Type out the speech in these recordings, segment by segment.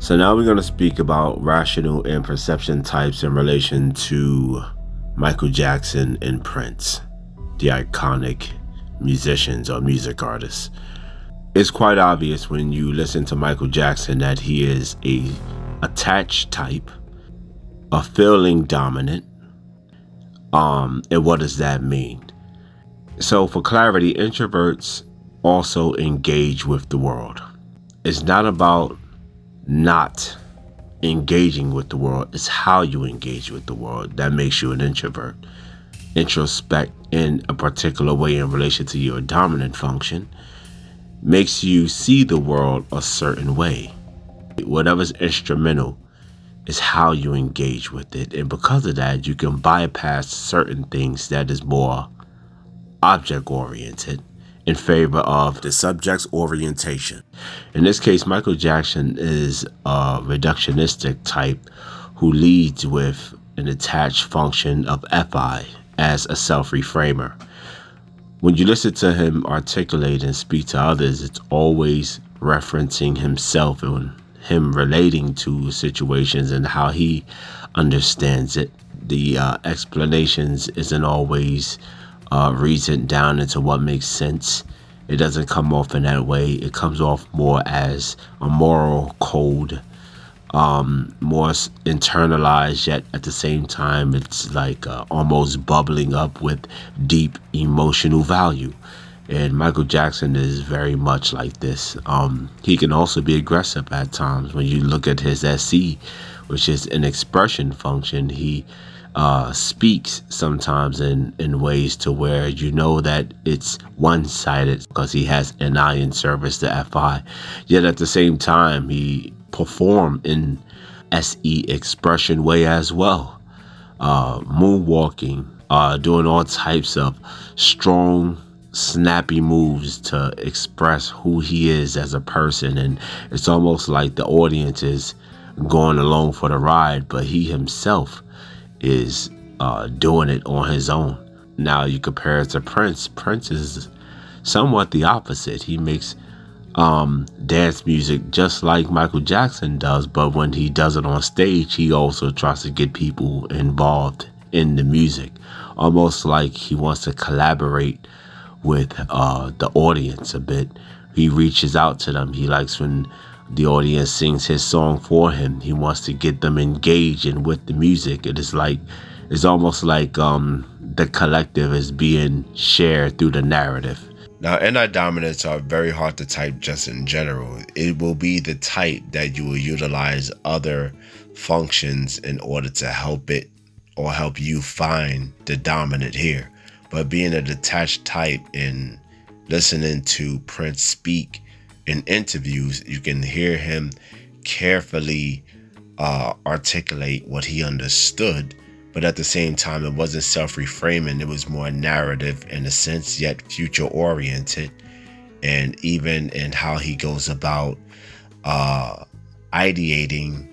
So now we're going to speak about rational and perception types in relation to Michael Jackson and Prince, the iconic musicians or music artists. It's quite obvious when you listen to Michael Jackson that he is a attached type, a feeling dominant. And what does that mean? So for clarity, introverts also engage with the world. It's not about not engaging with the world, it's how you engage with the world that makes you an introvert. Introspect in a particular way in relation to your dominant function makes you see the world a certain way. Whatever's instrumental is how you engage with it, and because of that you can bypass certain things that is more object oriented in favor of the subject's orientation. In this case, Michael Jackson is a reductionistic type who leads with an attached function of Fi as a self-reframer. When you listen to him articulate and speak to others, it's always referencing himself and him relating to situations and how he understands it. The explanations isn't always reasoned down into what makes sense. It doesn't come off in that way. It comes off more as a moral code, more internalized, yet at the same time it's like almost bubbling up with deep emotional value. And Michael Jackson is very much like this. He can also be aggressive at times. When you look at his SE, which is an expression function, he speaks sometimes in ways to where you know that it's one-sided because he an NI in service to FI. Yet at the same time, he performed in SE expression way as well. Moonwalking, doing all types of strong, snappy moves to express who he is as a person. And it's almost like the audience is going along for the ride, but he himself is doing it on his own. Now you compare it to Prince. Prince is somewhat the opposite. He makes dance music just like Michael Jackson does, but when he does it on stage, he also tries to get people involved in the music, almost like he wants to collaborate with the audience a bit. He reaches out to them. He likes when the audience sings his song for him. He wants to get them engaged and with the music. It's almost like the collective is being shared through the narrative. Now, NI dominants are very hard to type just in general. It will be the type that you will utilize other functions in order to help it or help you find the dominant here. But being a detached type and listening to Prince speak in interviews, you can hear him carefully articulate what he understood, but at the same time it wasn't self-reframing. It was more narrative in a sense, yet future oriented. And even in how he goes about ideating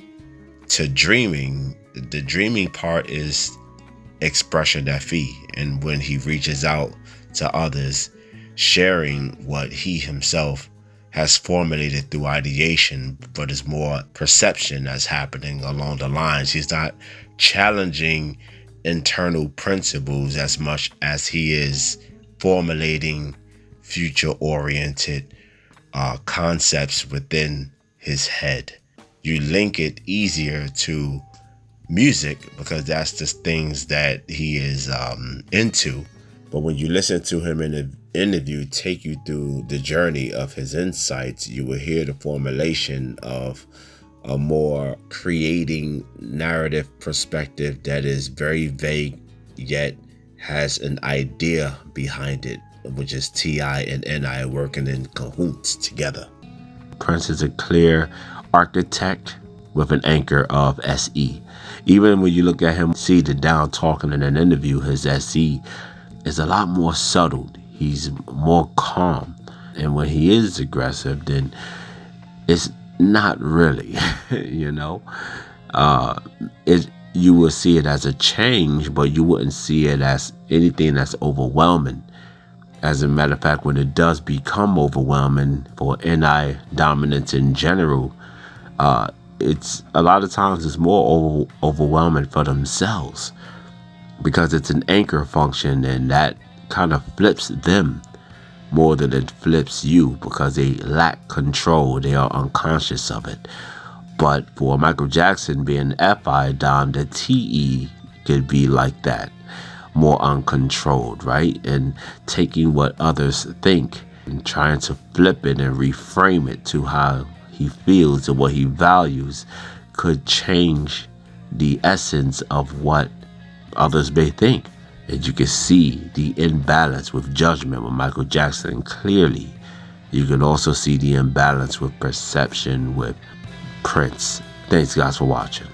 to dreaming, the dreaming part is expression FE, and when he reaches out to others, sharing what he himself has formulated through ideation, but is more perception that's happening along the lines. He's not challenging internal principles as much as he is formulating future-oriented concepts within his head. You link it easier to music because that's the things that he is into. But when you listen to him in an interview take you through the journey of his insights, you will hear the formulation of a more creating narrative perspective that is very vague yet has an idea behind it, which is TI and NI working in cahoots together. Prince is a clear architect with an anchor of SE. Even when you look at him seated down talking in an interview, his SE is a lot more subtle. He's more calm. And when he is aggressive, then it's not really, you know. You will see it as a change, but you wouldn't see it as anything that's overwhelming. As a matter of fact, when it does become overwhelming for NI dominance in general, it's a lot of times it's more overwhelming for themselves, because it's an anchor function, and that kind of flips them more than it flips you, because they lack control. They are unconscious of it. But for Michael Jackson being FI dom, the TE could be like that, more uncontrolled, right? And taking what others think and trying to flip it and reframe it to how he feels and what he values could change the essence of what others may think. And you can see the imbalance with judgment with Michael Jackson clearly. You can also see the imbalance with perception with Prince. Thanks guys for watching.